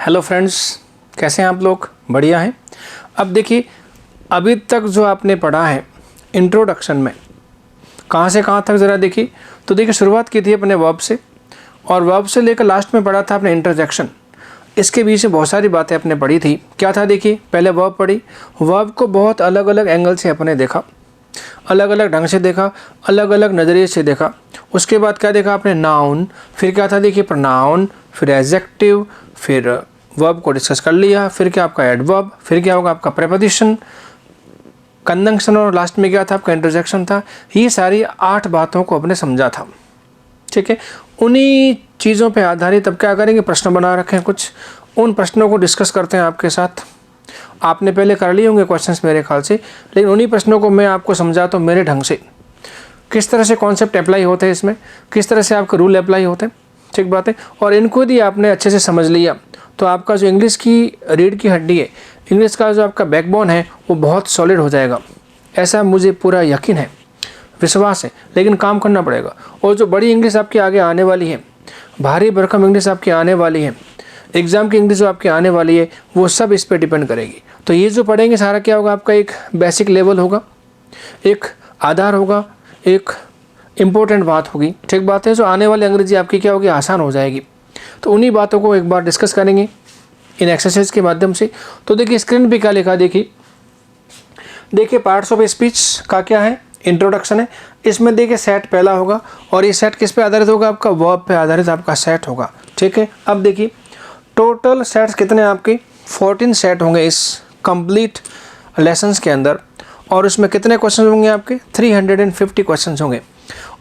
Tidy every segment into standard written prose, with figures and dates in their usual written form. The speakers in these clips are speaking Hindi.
हेलो फ्रेंड्स, कैसे हैं आप लोग? बढ़िया हैं। अब देखिए, अभी तक जो आपने पढ़ा है इंट्रोडक्शन में, कहाँ से कहाँ तक ज़रा देखिए। तो देखिए, शुरुआत की थी अपने वर्ब से, और वर्ब से लेकर लास्ट में पढ़ा था अपने इंटरजेक्शन। इसके बीच में बहुत सारी बातें अपने पढ़ी थी। क्या था देखिए, पहले वर्ब पढ़ी, वर्ब को बहुत अलग अलग एंगल से अपने देखा, अलग अलग ढंग से देखा, अलग अलग नज़रिए से देखा। उसके बाद क्या देखा आपने? नाउन। फिर क्या था देखिए? प्रोनाउन। फिर एडजेक्टिव। फिर वर्ब को डिस्कस कर लिया। फिर क्या आपका एडवर्ब। फिर क्या होगा आपका प्रीपोजिशन, कंजंक्शन, और लास्ट में क्या था आपका इंटरजेक्शन था। ये सारी 8 बातों को अपने समझा था। ठीक है, उन्हीं चीज़ों पे आधारित अब क्या करेंगे, प्रश्न बना रखे हैं कुछ, उन प्रश्नों को डिस्कस करते हैं आपके साथ। आपने पहले कर लिए होंगे क्वेश्चंस मेरे ख्याल से, लेकिन उन्हीं प्रश्नों को मैं आपको समझाता हूँ मेरे ढंग से, किस तरह से कॉन्सेप्ट अप्लाई होते हैं इसमें, किस तरह से आपके रूल अप्लाई होते हैं। ठीक बात है। और इनको यदि आपने अच्छे से समझ लिया तो आपका जो इंग्लिश की रीढ़ की हड्डी है, इंग्लिश का जो आपका बैकबोन है, वो बहुत सॉलिड हो जाएगा। ऐसा मुझे पूरा यकीन है, विश्वास है। लेकिन काम करना पड़ेगा। और जो बड़ी इंग्लिश आपकी आगे आने वाली है, भारी भरकम इंग्लिश आपकी आने वाली है, एग्ज़ाम की इंग्लिश जो आपकी आने वाली है, वो सब इस पर डिपेंड करेगी। तो ये जो पढ़ेंगे सारा क्या होगा, आपका एक बेसिक लेवल होगा, एक आधार होगा, एक इम्पोर्टेंट बात होगी। ठीक बात है। जो आने वाली अंग्रेजी आपकी क्या होगी, आसान हो जाएगी। तो उन्हीं बातों को एक बार डिस्कस करेंगे इन एक्सरसाइज के माध्यम से। तो देखिए, स्क्रीन पे क्या लिखा देखिए पार्ट्स ऑफ स्पीच का क्या है, इंट्रोडक्शन है। इसमें देखिए सेट पहला होगा, और ये सेट किस पे आधारित होगा, आपका वर्ब पे आधारित आपका सेट होगा। ठीक है। अब देखिए, टोटल सेट्स कितने आपके 14 सेट होंगे इस कंप्लीट लेसन्स के अंदर, और उसमें कितने क्वेश्चन होंगे आपके 350 क्वेश्चन होंगे,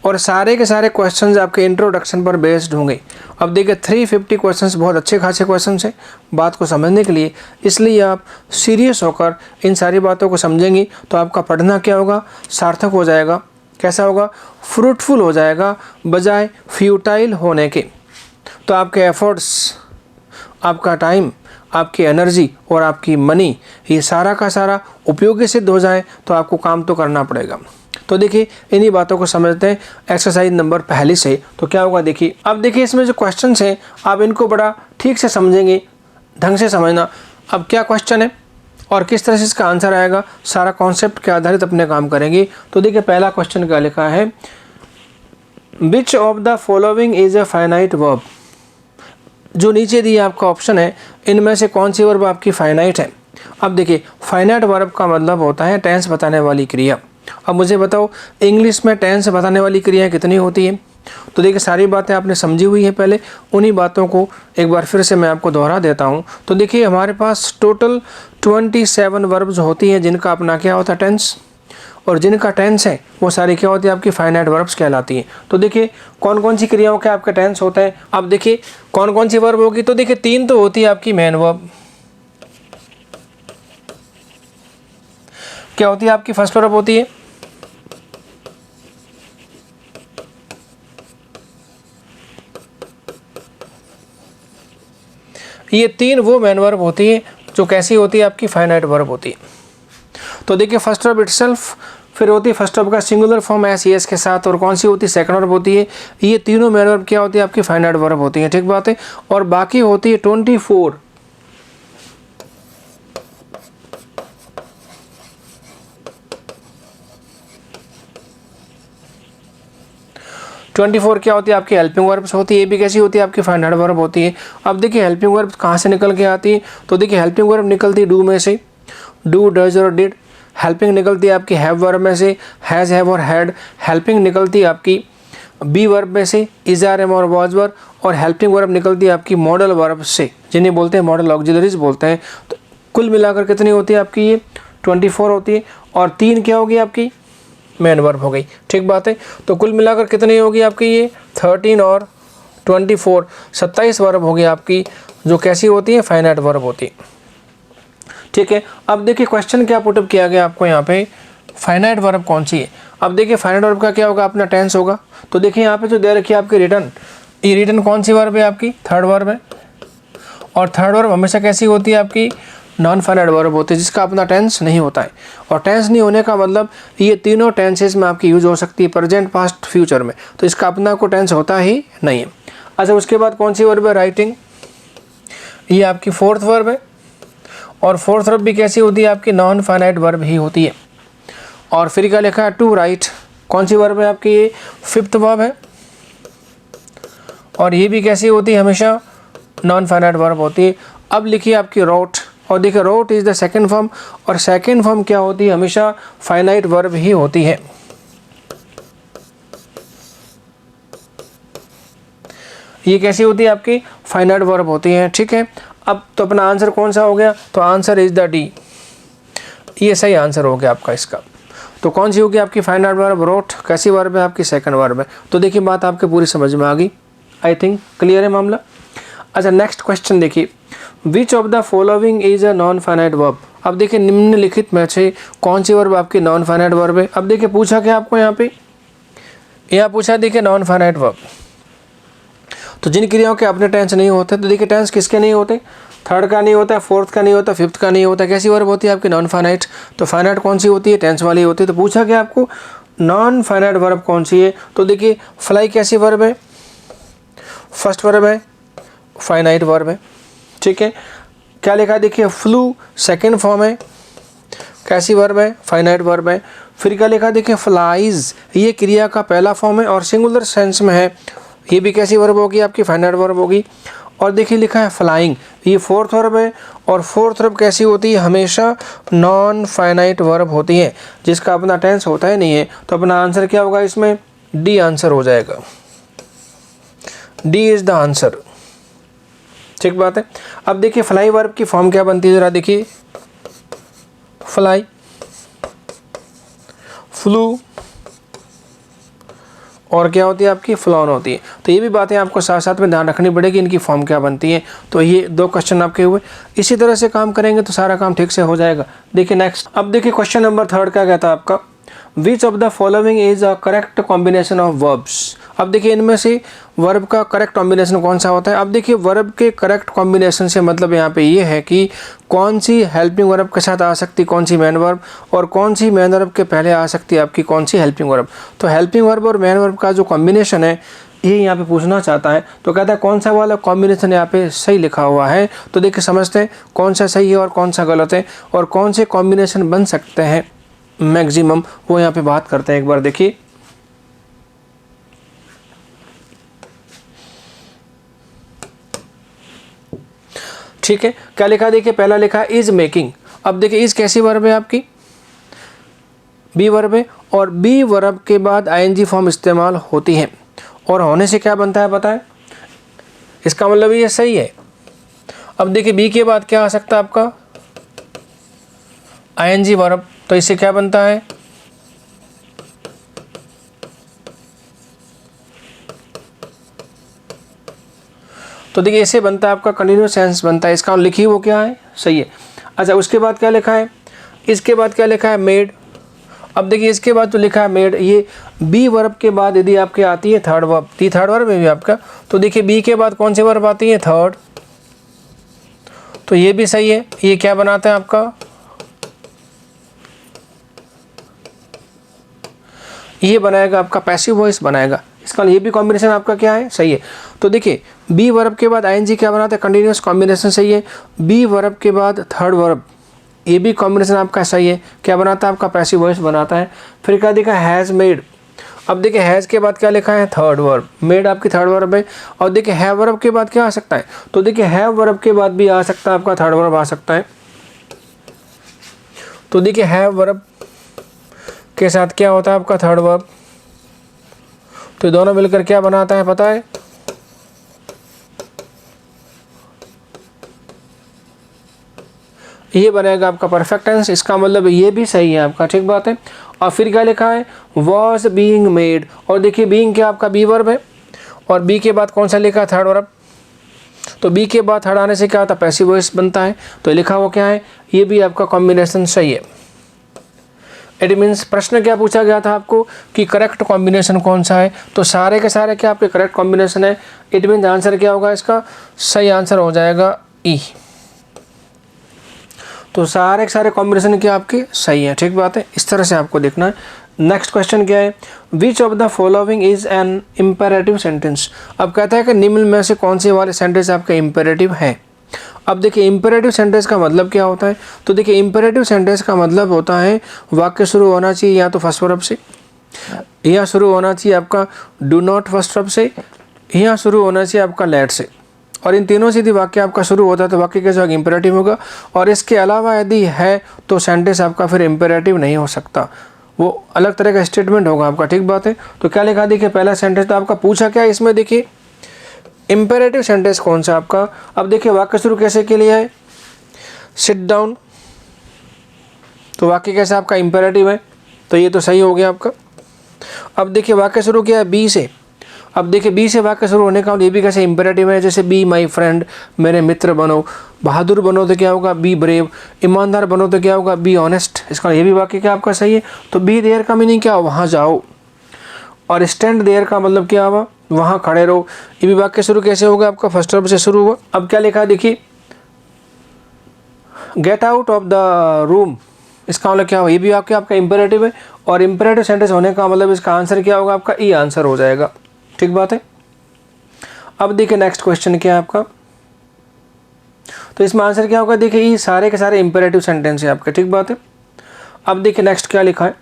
और सारे के सारे क्वेश्चंस आपके इंट्रोडक्शन पर बेस्ड होंगे। अब देखिए 350 क्वेश्चंस बहुत अच्छे खासे क्वेश्चंस हैं बात को समझने के लिए, इसलिए आप सीरियस होकर इन सारी बातों को समझेंगे तो आपका पढ़ना क्या होगा, सार्थक हो जाएगा। कैसा होगा? फ्रूटफुल हो जाएगा, बजाय फ्यूटाइल होने के। तो आपके एफर्ट्स, आपका टाइम, आपकी एनर्जी और आपकी मनी, ये सारा का सारा उपयोगी सिद्ध हो जाए तो आपको काम तो करना पड़ेगा। तो देखिए, इन्हीं बातों को समझते हैं एक्सरसाइज नंबर पहले से। तो क्या होगा देखिए, अब देखिए इसमें जो क्वेश्चंस हैं आप इनको बड़ा ठीक से समझेंगे, ढंग से समझना। अब क्या क्वेश्चन है और किस तरह से इसका आंसर आएगा, सारा कॉन्सेप्ट के आधारित अपने काम करेंगे। तो देखिए, पहला क्वेश्चन क्या लिखा है, विच of the following is a finite verb. जो नीचे दिया आपका ऑप्शन है, इनमें से कौन सी वर्ब आपकी फाइनाइट है। अब देखिए, फाइनाइट वर्ब का मतलब होता है टेंस बताने वाली क्रिया। अब मुझे बताओ, इंग्लिश में टेंस बताने वाली क्रियाएं कितनी होती है। तो देखिए, सारी बातें आपने समझी हुई है पहले, उन्हीं बातों को एक बार फिर से मैं आपको दोहरा देता हूँ। तो देखिए, हमारे पास टोटल 27 वर्ब्स होती हैं जिनका अपना क्या होता है, टेंस, और जिनका टेंस है वो सारी क्या होती है, आपकी फाइनाइट वर्ब्स कहलाती हैं। तो देखिए, कौन कौन सी क्रियाओं के आपके टेंस होते हैं। अब देखिए, कौन कौन सी वर्ब होगी। तो देखिए, 3 तो होती है आपकी मेन वर्ब। क्या होती है आपकी? फर्स्ट वर्ब होती है, ये 3 वो मेन वर्ब होती है जो कैसी होती है, आपकी फाइनाइट वर्ब होती है। तो देखिए, फर्स्ट वर्ब इटसेल्फ, फिर होती है फर्स्ट वर्ब का सिंगुलर फॉर्म एस एस के साथ, और कौन सी होती है, सेकंड वर्ब होती है। ये तीनों मेन वर्ब क्या होती है, आपकी फाइनाइट वर्ब होती है। ठीक बात है। और बाकी होती है 24 क्या होती है, आपकी हेल्पिंग वर्ब्स होती है। ये भी कैसी होती है, आपकी फाइनाइट वर्ब होती है। अब देखिए, हेल्पिंग वर्ब कहाँ से निकल के आती है। तो देखिए, हेल्पिंग वर्ब निकलती है डू में से, डू, डज और डिड। हेल्पिंग निकलती है आपकी हैव वर्ब में से, हैज़, हैव और हैड। हेल्पिंग निकलती है आपकी बी वर्ब में से, इज, आर, एम और वाज वर्ब। और हेल्पिंग वर्ब निकलती है आपकी मॉडल वर्ब से, जिन्हें बोलते हैं मॉडल ऑक्सिलरीज बोलते हैं। तो कुल मिलाकर कितनी होती है आपकी, ये 24 होती है, और 3 क्या होगी आपकी, मेन वर्ब हो गई। ठीक बात है। तो कुल मिलाकर कितनी होगी आपकी, ये 13 और 24, 27 वर्ब होगी आपकी, जो कैसी होती है, फाइनाइट वर्ब होती है। ठीक है। अब देखिए, क्वेश्चन क्या पुटअप किया गया आपको यहाँ पे, फाइनाइट वर्ब कौन सी है। अब देखिए, फाइनाइट वर्ब का क्या होगा, अपना टेंस होगा। तो देखिए, यहाँ पे जो दे रखी है आपकी रिटर्न, ये रिटर्न कौन सी वर्ब है, आपकी थर्ड वर्ब है। और थर्ड वर्ब हमेशा कैसी होती है, आपकी नॉन फाइनाइट वर्ब होती है, जिसका अपना टेंस नहीं होता है। और टेंस नहीं होने का मतलब, ये तीनों टेंसेस में आपकी यूज हो सकती है, प्रेजेंट, पास्ट, फ्यूचर में। तो इसका अपना को टेंस होता ही नहीं है। अच्छा, उसके बाद कौन सी वर्ब है, राइटिंग। ये आपकी फोर्थ वर्ब है, और फोर्थ वर्ब भी कैसी होती है आपकी, नॉन फाइनाइट वर्ब ही होती है। और फिर क्या लिखा है, टू राइट, कौन सी वर्ब है आपकी, ये फिफ्थ वर्ब है, और ये भी कैसी होती है, हमेशा नॉन फाइनाइट वर्ब होती है। अब लिखिए आपकी रोट, और देखिए wrote is the second form, और सेकंड फॉर्म क्या होती है, हमेशा फाइनाइट वर्ब ही होती है। ये कैसी होती है आपकी, फाइनाइट वर्ब होती है, ठीक है। अब तो अपना आंसर कौन सा हो गया, तो आंसर इज द डी, ये सही आंसर हो गया आपका इसका। तो कौन सी होगी आपकी फाइनाइट वर्ब, रोट, कैसी वर्ब है आपकी, सेकंड वर्ब है। तो देखिए बात आपके पूरी समझ में आ गई, आई थिंक क्लियर है मामला। अच्छा नेक्स्ट क्वेश्चन देखिए, which of the following is a non finite verb. अब देखिए निम्नलिखित में से कौन सी वर्ब आपकी नॉन फाइनाइट वर्ब है। अब देखिए पूछा क्या आपको यहाँ पे, यहाँ पूछा देखिए नॉन फाइनाइट वर्ब। तो जिन क्रियाओं के अपने टेंस नहीं होते, तो देखिए टेंस किसके नहीं होते, थर्ड का नहीं होता, फोर्थ का नहीं होता, फिफ्थ का नहीं होता, कैसी वर्ब होती है आपकी, नॉन फाइनाइट। तो फाइनाइट कौन सी होती है, टेंस वाली होती है। तो पूछा क्या आपको, नॉन फाइनाइट वर्ब कौन सी है। तो देखिए फ्लाई कैसी वर्ब है, फर्स्ट वर्ब है, फाइनाइट वर्ब है, ठीक है। क्या लिखा है देखिए, फ्लू सेकेंड फॉर्म है, कैसी वर्ब है, फाइनाइट वर्ब है। फिर क्या लिखा देखिए, फ्लाइज, ये क्रिया का पहला फॉर्म है और सिंगुलर सेंस में है, ये भी कैसी वर्ब होगी आपकी, फाइनाइट वर्ब होगी। और देखिए लिखा है फ्लाइंग, ये फोर्थ वर्ब है, और फोर्थ वर्ब कैसी होती है, हमेशा नॉन फाइनाइट वर्ब होती है, जिसका अपना टेंस होता ही नहीं है। तो अपना आंसर क्या होगा इसमें, डी आंसर हो जाएगा, डी इज द आंसर, ठीक बात है। अब देखिए फ्लाई वर्ब की फॉर्म क्या बनती है, जरा देखिए, फ्लाई, फ्लू, और क्या होती है आपकी, फ्लॉन होती है। तो ये भी बातें आपको साथ साथ में ध्यान रखनी पड़ेगी, इनकी फॉर्म क्या बनती है। तो ये दो क्वेश्चन आपके हुए, इसी तरह से काम करेंगे तो सारा काम ठीक से हो जाएगा। देखिए नेक्स्ट, अब देखिए क्वेश्चन नंबर थर्ड क्या कहता है आपका, विच of the following is a correct combination of verbs. अब देखिए इनमें से वर्ब का करेक्ट कॉम्बिनेशन कौन सा होता है। अब देखिए वर्ब के करेक्ट कॉम्बिनेशन से मतलब यहाँ पे ये है कि कौन सी हेल्पिंग वर्ब के साथ आ सकती, कौन सी मेन वर्ब, और कौन सी मेन वर्ब के पहले आ सकती है आपकी कौन सी हेल्पिंग वर्ब। तो हेल्पिंग वर्ब और मेन वर्ब का जो कॉम्बिनेशन है ये यहाँ पे पूछना चाहता है। तो कहता है कौन सा वाला कॉम्बिनेशन यहाँ पे सही लिखा हुआ है। तो देखिए समझते हैं कौन सा सही है और कौन सा गलत है, और कौन से कॉम्बिनेशन बन सकते हैं मैक्सिमम, वो यहाँ पे बात करते हैं। एक बार देखिए, ठीक है। क्या लिखा देखिए, पहला लिखा इज मेकिंग। अब देखिए इज कैसी वर्ब है आपकी, बी वर्ब है, और बी वर्ब के बाद आईएनजी फॉर्म इस्तेमाल होती है, और होने से क्या बनता है पता है, इसका मतलब ये सही है। अब देखिए बी के बाद क्या आ सकता है आपका, आईएनजी वर्ब, तो इससे क्या बनता है, तो देखिए इससे बनता है आपका कंटिन्यूअस टेंस बनता है। इसका लिखी वो क्या है, सही है। अच्छा उसके बाद क्या लिखा है, इसके बाद क्या लिखा है, मेड। अब देखिए इसके बाद जो लिखा है मेड, ये बी वर्ब के बाद यदि आपके आती है थर्ड वर्ब, थर्ड वर्ब में भी आपका, तो देखिए बी के बाद कौन सी वर्ब आती है, थर्ड, तो ये भी सही है। ये क्या बनाता है आपका, ये बनाएगा आपका पैसिव वॉइस बनाएगा। इसका ये भी कॉम्बिनेशन आपका क्या है, सही है। तो देखिए बी वर्ब के बाद आईएनजी क्या बनाता है, कंटिन्यूअस कॉम्बिनेशन, सही है। बी वर्ब के बाद थर्ड वर्ब, ये भी कॉम्बिनेशन आपका सही है, क्या बनाता है आपका पैसिव वॉइस बनाता है। फिर क्या देखा, हैज़ मेड। अब देखिए हैज़ के बाद क्या लिखा है, थर्ड वर्ब, मेड आपकी थर्ड वर्ब है। और देखिए हैव वर्ब के बाद क्या आ सकता है, तो देखिए हैव वर्ब के बाद भी आ सकता है आपका थर्ड वर्ब आ सकता है। तो देखिए हैव वर्ब के साथ क्या होता है आपका थर्ड वर्ब, तो दोनों मिलकर क्या बनाता है पता है, ये बनेगा आपका परफेक्ट टेंस। इसका मतलब ये भी सही है आपका, ठीक बात है। और फिर क्या लिखा है, वॉज बीइंग मेड। और देखिए बीइंग क्या आपका बी वर्ब है, और बी के बाद कौन सा लिखा है, थर्ड वर्ब, तो बी के बाद थर्ड आने से क्या होता है, पैसिव वॉइस बनता है। तो लिखा हुआ क्या है, ये भी आपका कॉम्बिनेशन सही है। इट मीन्स प्रश्न क्या पूछा गया था आपको कि करेक्ट कॉम्बिनेशन कौन सा है, तो सारे के सारे क्या आपके करेक्ट कॉम्बिनेशन है। इट मीन्स आंसर क्या होगा इसका, सही आंसर हो जाएगा ई। तो सारे के सारे कॉम्बिनेशन क्या आपके सही है, ठीक बात है। इस तरह से आपको देखना है। नेक्स्ट क्वेश्चन क्या है, विच of the following is an imperative sentence. अब कहता है कि निम्न में से कौन से वाले सेंटेंस आपके इम्पेरेटिव है। अब देखिए इम्पेरेटिव सेंटेंस का मतलब क्या होता है, तो देखिए इम्पेरेटिव सेंटेंस का मतलब होता है वाक्य शुरू होना चाहिए या तो फर्स्ट वर्ब से, या शुरू होना चाहिए आपका डू नॉट फर्स्ट वर्ब से, या शुरू होना चाहिए आपका लेट से। और इन तीनों से यदि वाक्य आपका शुरू होता है तो वाक्य कैसे होगा, इम्पेरेटिव होगा। और इसके अलावा यदि है तो सेंटेंस आपका फिर इम्पेरेटिव नहीं हो सकता, वो अलग तरह का स्टेटमेंट होगा आपका। ठीक बात है। तो क्या लिखा, देखिए पहला सेंटेंस तो आपका पूछा क्या इसमें, देखिए इम्पेरेटिव सेंटेंस कौन सा आपका। अब देखिए वाक्य शुरू कैसे के लिए है, सिट डाउन, तो वाक्य कैसे आपका इम्पेरेटिव है, तो ये तो सही हो गया आपका। अब देखिए वाक्य शुरू किया है बी से, अब देखिए बी से वाक्य शुरू होने का ये भी कैसे इम्पेरेटिव है, जैसे बी माई फ्रेंड, मेरे मित्र बनो, बहादुर बनो तो क्या होगा बी ब्रेव, ईमानदार बनो तो क्या होगा बी ऑनेस्ट। इसका ये भी वाक्य क्या आपका सही है। तो बी देयर का मीनिंग क्या, वहाँ जाओ, और स्टैंड देयर का मतलब क्या हुआ, वहाँ खड़े रहो। ये भी वाक्य शुरू कैसे होगा आपका, फर्स्ट वर्ब से शुरू हुआ। अब क्या लिखा देखिए, get out of the room, इसका मतलब क्या हुआ, ये भी वाक्य आपका इम्पेरेटिव है। और इम्पेरेटिव सेंटेंस होने का मतलब इसका आंसर क्या होगा आपका, ई आंसर हो जाएगा। ठीक बात है। अब देखिए नेक्स्ट क्वेश्चन क्या है आपका, तो इसमें आंसर क्या होगा, देखिए ये सारे के सारे इम्पेरेटिव सेंटेंस है आपके। ठीक बात है। अब देखिए नेक्स्ट क्या लिखा है,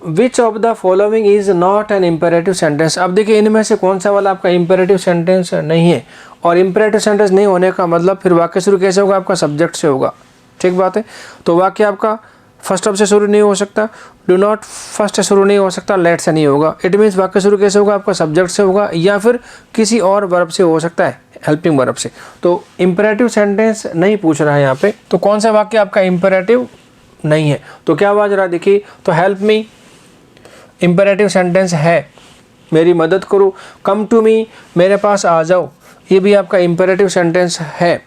विच of the following is not an imperative sentence. अब देखिए इनमें से कौन सा वाला आपका इम्पेरेटिव सेंटेंस नहीं है। और इम्पेरेटिव सेंटेंस नहीं होने का मतलब फिर वाक्य शुरू कैसे होगा आपका, सब्जेक्ट से होगा। ठीक बात है। तो वाक्य आपका फर्स्ट वर्ब से शुरू नहीं हो सकता, डू नॉट फर्स्ट से शुरू नहीं हो सकता, लेट से नहीं होगा। इट मीन्स वाक्य शुरू कैसे होगा आपका, सब्जेक्ट से होगा या फिर किसी और वर्ब से हो सकता है, हेल्पिंग वर्ब से। तो इम्पेरेटिव सेंटेंस नहीं पूछ रहा है यहाँ पे, तो कौन सा वाक्य आपका इम्पेरेटिव नहीं है। तो क्या आवाज रहा देखिए, तो हेल्प मी इम्पेरेटिव सेंटेंस है, मेरी मदद करो। कम टू मी, मेरे पास आ जाओ, ये भी आपका इम्पेरेटिव सेंटेंस है।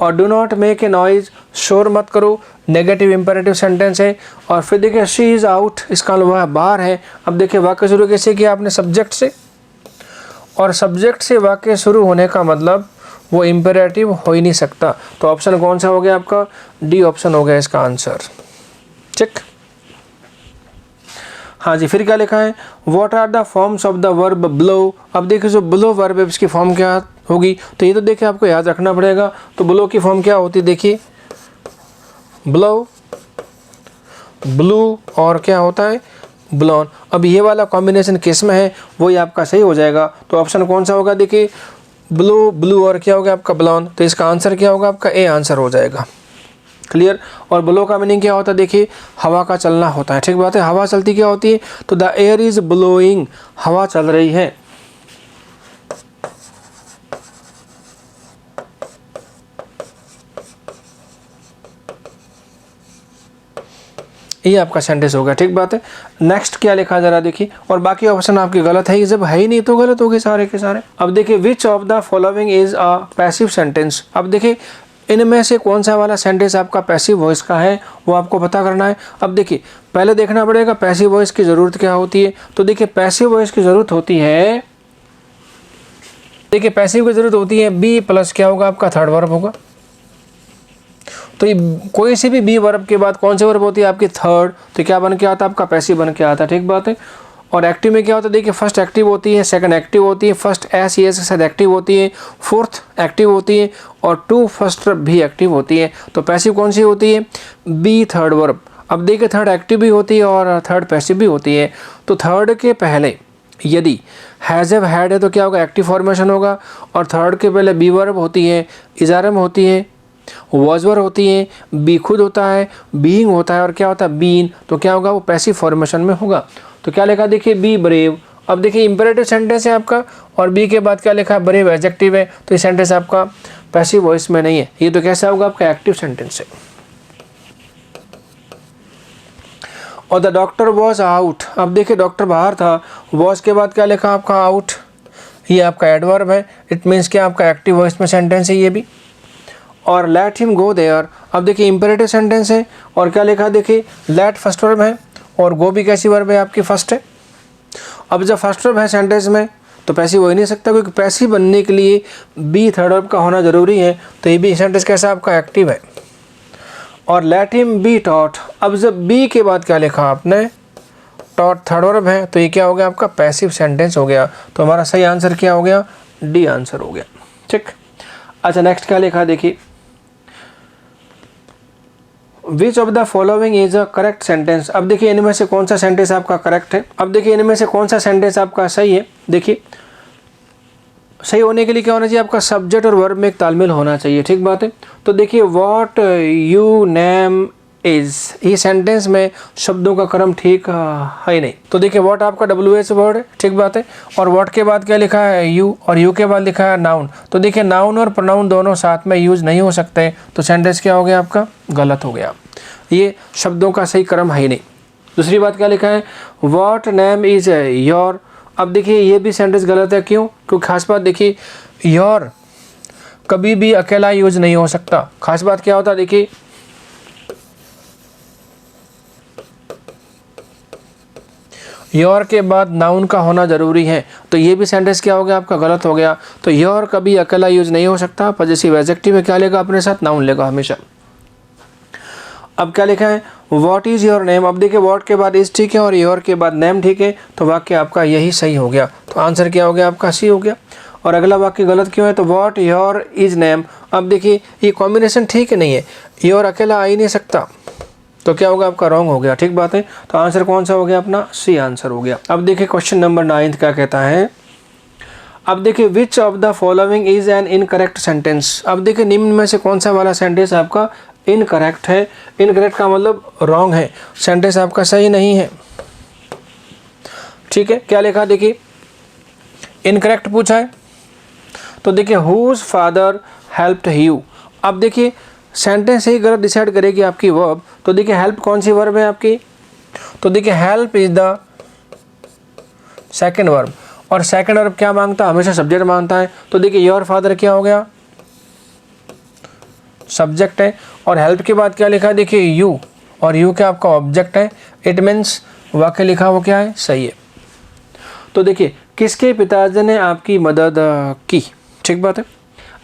और do not make a noise, शोर मत करो, नेगेटिव इम्पेरेटिव सेंटेंस है। और फिर देखिए शी इज़ आउट, इसका वह बाहर है। अब देखिए वाक्य शुरू कैसे किया आपने, सब्जेक्ट से, और सब्जेक्ट से वाक्य शुरू होने का मतलब वो इम्पेरेटिव हो ही नहीं सकता। तो ऑप्शन कौन सा हो गया आपका, डी ऑप्शन हो गया इसका आंसर। ठीक। हाँ जी, फिर क्या लिखा है, what are the forms of the verb below. अब देखिए जो ब्लो वर्ब है इसकी फॉर्म क्या होगी, तो ये तो देखिए आपको याद रखना पड़ेगा। तो ब्लो की फॉर्म क्या होती है, देखिए ब्लो, ब्लू और क्या होता है ब्लॉन। अब ये वाला कॉम्बिनेशन किस में है, वही आपका सही हो जाएगा। तो ऑप्शन कौन सा होगा, देखिए ब्लू, ब्लू और क्या होगा आपका ब्लॉन। तो इसका आंसर क्या होगा आपका, ए आंसर हो जाएगा। क्लियर। और ब्लो का मीनिंग क्या होता है, देखिए हवा का चलना होता है। ठीक बात है। हवा चलती क्या होती है, तो द एयर इज ब्लोइंग, हवा चल रही है। ये आपका सेंटेंस हो गया। ठीक बात है। नेक्स्ट क्या लिखा जरा देखिए, और बाकी ऑप्शन आपके गलत है, जब है ही नहीं तो गलत हो गए सारे के सारे। अब देखिए which of the following is a passive sentence. अब देखिए इनमें से कौन सा वाला सेंटेंस आपका पैसिव वॉइस का है, वो आपको पता करना है। अब देखिए पहले देखना पड़ेगा पैसिव वॉइस की ज़रूरत क्या होती है। तो देखिए पैसिव वॉइस की ज़रूरत होती है, देखिए पैसिव की ज़रूरत होती है बी प्लस क्या होगा आपका, थर्ड वर्ब होगा। तो ये कोई से भी बी वर्ब के बाद कौन सी वर्ब होती है आपकी, थर्ड। तो क्या बन के आता है आपका, पैसिव बन के आता है। ठीक बात है। और एक्टिव में क्या होता है, देखिए फर्स्ट एक्टिव होती है, सेकंड एक्टिव होती है, फर्स्ट एस ई एस के साथ एक्टिव होती है, फोर्थ एक्टिव होती है, और टू फर्स्ट भी एक्टिव होती है। तो पैसिव कौन सी होती है, बी थर्ड वर्ब। अब देखिए थर्ड एक्टिव भी होती है और थर्ड पैसिव भी होती है। तो थर्ड के पहले यदि हैज़ हैव हैड है तो क्या होगा, एक्टिव फॉर्मेशन होगा। और थर्ड के पहले बी वर्ब होती है, इजारम होती है, वॉज वर्ब होती है, बी खुद होता है, बीइंग होता है, और क्या होता है बीन। तो क्या होगा, वो पैसिव फॉर्मेशन में होगा। तो क्या लिखा देखिए, बी ब्रेव। अब देखिए इंपेरेटिव सेंटेंस है आपका, और बी के बाद क्या लिखा है, ब्रेव एडजेक्टिव है। तो ये सेंटेंस आपका पैसिव वॉइस में नहीं है, ये तो कैसा होगा आपका एक्टिव सेंटेंस है। और द डॉक्टर वॉज आउट। अब देखिए डॉक्टर बाहर था, वॉज के बाद क्या लिखा आपका, आउट। ये आपका एडवर्ब है, इट मीन्स क्या आपका एक्टिव वॉइस में सेंटेंस है ये भी। और लेट हिम गो देयर। अब देखिए इंपेरेटिव सेंटेंस है, और क्या लिखा देखिए, लेट फर्स्ट वर्ब है और गो भी कैसी वर्ब है आपकी, फर्स्ट है। अब जब फर्स्ट वर्ब है सेंटेंस में तो पैसिव हो ही नहीं सकता, क्योंकि पैसिव बनने के लिए बी थर्ड वर्ब का होना जरूरी है। तो ये भी सेंटेंस कैसा आपका, एक्टिव है। और लेट हिम बी टॉट। अब जब बी के बाद क्या लिखा आपने, टॉट थर्ड वर्ब है, तो ये क्या हो गया आपका, पैसिव सेंटेंस हो गया। तो हमारा सही आंसर क्या हो गया, डी आंसर हो गया। ठीक। अच्छा नेक्स्ट क्या लिखा देखिए, which of the following is a correct sentence. अब देखिए इनमें से कौन सा सेंटेंस आपका करेक्ट है। अब देखिए इनमें से कौन सा सेंटेंस आपका सही है। देखिए सही होने के लिए क्या होना चाहिए, आपका सब्जेक्ट और वर्ब में एक तालमेल होना चाहिए, ठीक बात है। तो देखिए व्हाट यू नेम इज, ये सेंटेंस में शब्दों का क्रम ठीक है ही नहीं। तो देखिए व्हाट आपका WH वर्ड है, ठीक बात है, और व्हाट के बाद क्या लिखा है यू, और यू के बाद लिखा है नाउन। तो देखिए नाउन और प्रोनाउन दोनों साथ में यूज नहीं हो सकते, तो सेंटेंस क्या हो गया आपका, गलत हो गया, ये शब्दों का सही क्रम है ही नहीं। दूसरी बात क्या लिखा है, व्हाट नेम इज योर। अब देखिए ये भी सेंटेंस गलत है, क्यों, क्योंकि खास बात देखिए योर कभी भी अकेला यूज नहीं हो सकता। खास बात क्या होता है, देखिए योर के बाद नाउन का होना जरूरी है, तो ये भी सेंटेंस क्या हो गया आपका, गलत हो गया। तो योर कभी अकेला यूज नहीं हो सकता, पॉजिटिव एडजेक्टिव में क्या लेगा अपने साथ, नाउन लेगा हमेशा। अब क्या लिखा है, व्हाट इज योर नेम। अब देखिए व्हाट के बाद इज ठीक है और योर के बाद नेम ठीक है, तो वाक्य आपका यही सही हो गया। तो आंसर क्या हो गया आपका, सी हो गया। और अगला वाक्य गलत क्यों है, तो व्हाट योर इज नेम। अब देखिए ये कॉम्बिनेशन ठीक नहीं है, योर अकेला आ ही नहीं सकता, तो क्या होगा आपका, रॉन्ग हो गया, ठीक बात है। तो आंसर कौन सा हो गया अपना, सी आंसर हो गया। अब देखिए क्वेश्चन नंबर 9 क्या कहता है। अब देखिए which of the following is an incorrect sentence. अब देखिए निम्न में से कौन सा वाला सेंटेंस आपका इनकरेक्ट है। इनकरेक्ट का मतलब रॉन्ग है, सेंटेंस आपका सही नहीं है, ठीक है। क्या लिखा देखिए, इनकरेक्ट पूछा है, तो देखिए हुज फादर हेल्प्ड यू। अब देखिए सेंटेंस ही गलत डिसाइड करेगी आपकी वर्ब। तो देखिए हेल्प कौन सी वर्ब है आपकी, तो देखिए help is the second verb, और सेकंड वर्ब क्या मांगता है, हमेशा सब्जेक्ट मांगता है। तो देखिए योर फादर क्या हो गया, सब्जेक्ट है, और हेल्प के बाद क्या लिखा है, देखिए यू, और यू क्या आपका ऑब्जेक्ट है। इट मीन्स वाक्य लिखा वो क्या है, सही है। तो देखिए किसके पिताजी ने आपकी मदद की, ठीक बात है।